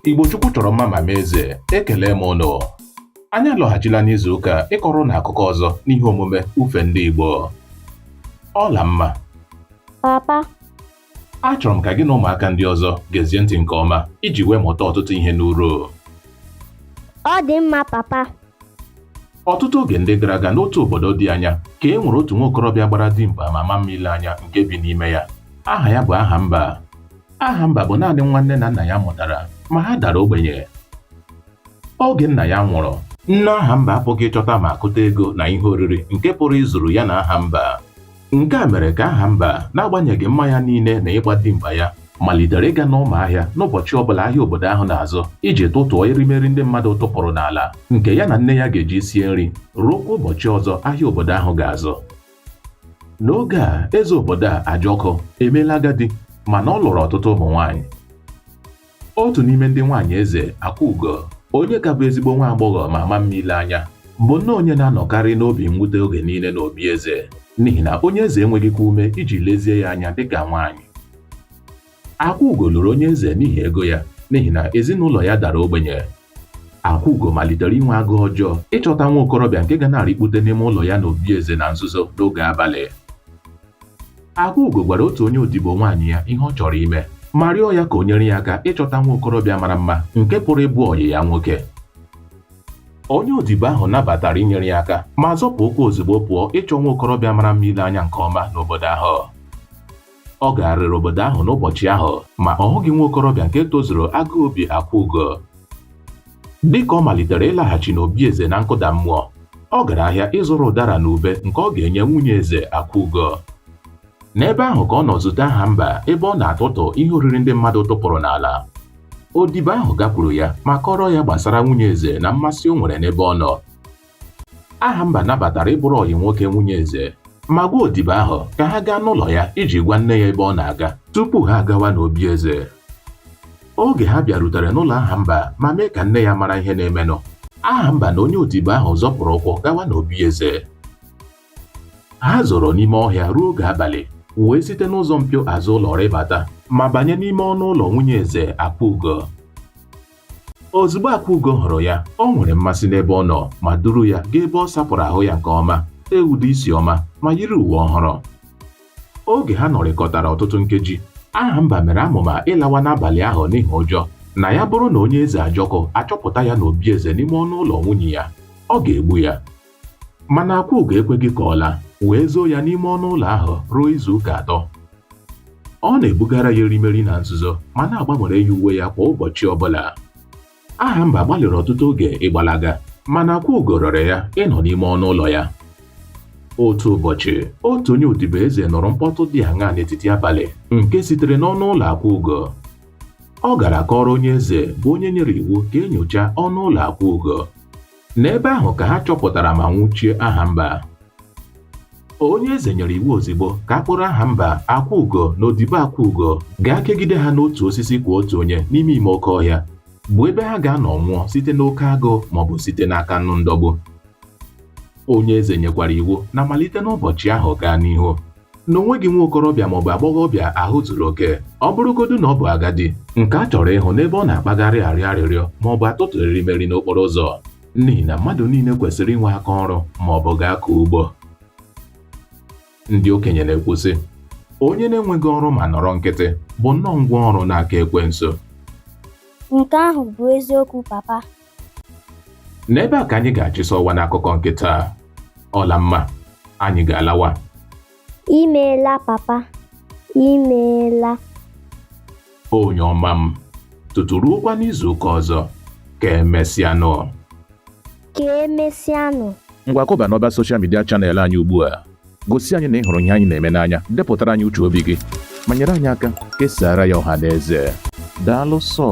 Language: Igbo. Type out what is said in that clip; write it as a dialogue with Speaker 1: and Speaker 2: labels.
Speaker 1: Igbo Chukwu chọrọ mma ma mee eze, ekele m ụnụ. Anyị alọghachila n'izu ụka ịkọrọ na akụkọ ọzọ n'ihe omume ufe ndị Igbo. Ọla mma.
Speaker 2: Papa.
Speaker 1: Achọrọ m ka gị na ụmụaka ndị ọzọ gezie ntị nke ọma iji wee mụta ọtụtụ ihe n'uru.
Speaker 2: Ọ dị mma, papa.
Speaker 1: Ọtụtụ oge ndị gara aga n'otu obodo dị anya ka e nwere otu nwa okorobịa gbara dimkpa ma ma mma ile anya nke bi n'ime ya. Aha ya bụ Ahamba. Ahamba bụ naanị nwanne na nna ya mụtara ma ha dara ogbenye. Oge nna ya nwụrụ, nne Ahamba apụghị ịchọta ma akụta ego na ihe oriri nke pụrụ ịzụrụ ya na Ahamba. Nke a mere ka Ahamba, n'agbanyeghị mma ya niile na ịgba dimkpa ya, malitere ịga n'ụmụ ahịa n'ụbọchị ọbụla ahịa obodo ahụ na-azụ iji tụtụọ erimeri ndị mmadụ tụpụrụ n'ala nke ya na nne ya ga-eji sie nri ruokwa ụbọchị ọzọ ahịa obodo ahụ ga-azụ. N'oge a, eze obodo a Ajọkụ emeela agadi mana ọ lụrụ ọtụtụ ụmụ nwaanyị. Otu n'ime ndị nwaanyị eze, Akwaugo, onye ka bụ ezigbo nwa agbọghọ ma ma mma ile anya, bụ nnọọ onye na-anọkarị n'obi mwute oge niile n'obi eze n'ihi na onye eze enweghịkwa ume iji lezie ya anya dịka nwaanyị. Akwaugo lụrụ onye eze n'ihi ego ya n'ihi na ezinụlọ ya dara ogbenye. Akwaugo malitere inwe agụụ ọjọọ ịchọta nwa okorobịa nke ga na-arịkpute n'ime ụlọ ya n'obi eze na nzuzo n'oge abalị. Akwaugo gwara otu onye odibo nwaanyị ya ihe ọ chọrọ ime ma rịọ ya ka o nyere ya aka ịchọta nwa okorobịa mara mma nke pụrụ ịbụ ọyị ya nwoke. Onye odibo ahụ nabatara inyere ya aka ma zọpụ ụkwụ ozugbo pụọ ịchọ nwa okorobịa mara mma ile anya nke ọma n'obodo ahụ. Ọ garịrị obodo ahụ n'ụbọchị ahụ ma ọ hụghị nwa okorobịa nke tozuru agụụ obi Akwaugo. Dịka ọ malitere ịlaghachi n'obi eze na nkụda mmụọ, ọ gara ahịa ịzụrụ ụdara na ube nke ọ ga-enye nwunye eze Akwaugo. N'ebe ahụ ka ọ nọ zute Ahamba ebe ọ na-atụtụ ihe oriri ndị mmadụ tụpụrụ n'ala. Odibo ahụ gakwuru ya ma kọrọ ya gbasara nwunye eze na mmasị o nwere n'ebe ọ nọ. Ahamba nabatara ịbụrụ ọyị nwoke nwunye eze ma gwa odibo ahụ ka ha gaa n'ụlọ ya iji gwa nne ya ebe ọ na-aga tupu ha agawa n'obi eze. Oge ha bịarutere n'ụlọ Ahamba ma mee ka nne ya mara ihe na-emenụ, Ahamba na onye odibo ahụ zọpụrụ ụkwụ gawa n'obi eze. Ha zoro n'ime ọhịa ruo oge abalị wee site n'ụzọ mpio azụ ụlọ rịbata ma banye n'ime ọnụ ụlọ nwunye eze Akwaugo. Ozugbo Akwaugo hụrụ ya, ọ nwere mmasị n'ebe ọ nọ ma duru ya gaa ebe ọ sapụrụ ahụ ya nke ọma, ude isi ọma ma yiri uwe ọhụrụ. Oge ha nọrịkọtara ọtụtụ nkeji, Ahamba mere amụma ịlawa n'abalị ahụ n'ihi ụjọ na ya bụrụ na onye eze Ajọkụ achọpụta ya n'obi eze n'ime ọnụ ụlọ nwunye ya, ọ ga-egbu ya. Mana Akwaugo ekweghị ka ọ laa wee zoo ya n'ime ọnụ ụlọ ahụ ruo izu ụka 3. Ọ na-ebugara ya erimeri na nzuzo ma na-agbanwere ya uwe ya kwa ụbọchị ọbụla. Ahamba gbalịrị ọtụtụ oge ịgbalaga mana Akwaugo rịọrọ ya ịnọ n'ime ọnụ ụlọ ya. Otu ụbọchị, otu onye odibo eze nụrụ mkpọtụ dị aṅaa n'etiti abalị nke sitere n'ọnụ ụlọ Akwaugo. Ọ gara kọrọ onye eze bụ onye nyere iwu ka enyocha ọnụ ụlọ Akwaugo. N'ebe ahụ ka ha chọpụtara ma nwụchie Ahamba. Onye eze nyere iwu ozugbo ka a kpụrụ Ahamba, Akwaugo na odibo Akwaugo gaa kegide ha n'otu osisi kwa otu onye n'ime ime oke ọhịa, bụ ebe ha ga-anọ nwụọ site n'oke agụụ maọbụ site n'aka nnu ndọgbu. Onye eze nyekwara iwu na malite n'ụbọchị ahụ gaa n'ihu na onweghị nwa okorobịa maọbụ agbọghọbịa ahụ zuru oke, ọ bụrụgodu na ọ bụ agadi, nke a chọrọ ịhụ n'ebe ọ na-akpagharị arịọ arịrịọ maọbụ atụtụ erimeri n'okporo ụzọ, n'ihi na mmadụ niile kwesịrị inwe aka ọrụ maọbụ ga-akọ ugbo. Ndị okenye na-ekwu sị, onye na-enweghị ọrụ ma nọrọ nkịtị bụ nnọọ ngwa ọrụ n'aka ekwensu.
Speaker 2: Nke ahụ bụ eziokwu, papa.
Speaker 1: N'ebe a ka anyị ga-achịsa ọwa n'akụkọ nkịta. Ọla mma, anyị ga-alawa.
Speaker 2: Imeela, papa. Imeela.
Speaker 1: Onye ọma m, tutu ruokwa n'izu ụka ọzọ, ka emesịanụ.
Speaker 2: Ka emesịanụ.
Speaker 3: Ngwa kọba n'ọba soshal midia chanel anyị ugbu a. Gosi anyị na ị hụrụ ihe anyị na-eme n'anya, depụtara anyị uche obi gị ma nyere anyị aka kesara ya ọha na eze. Daalụ sọ.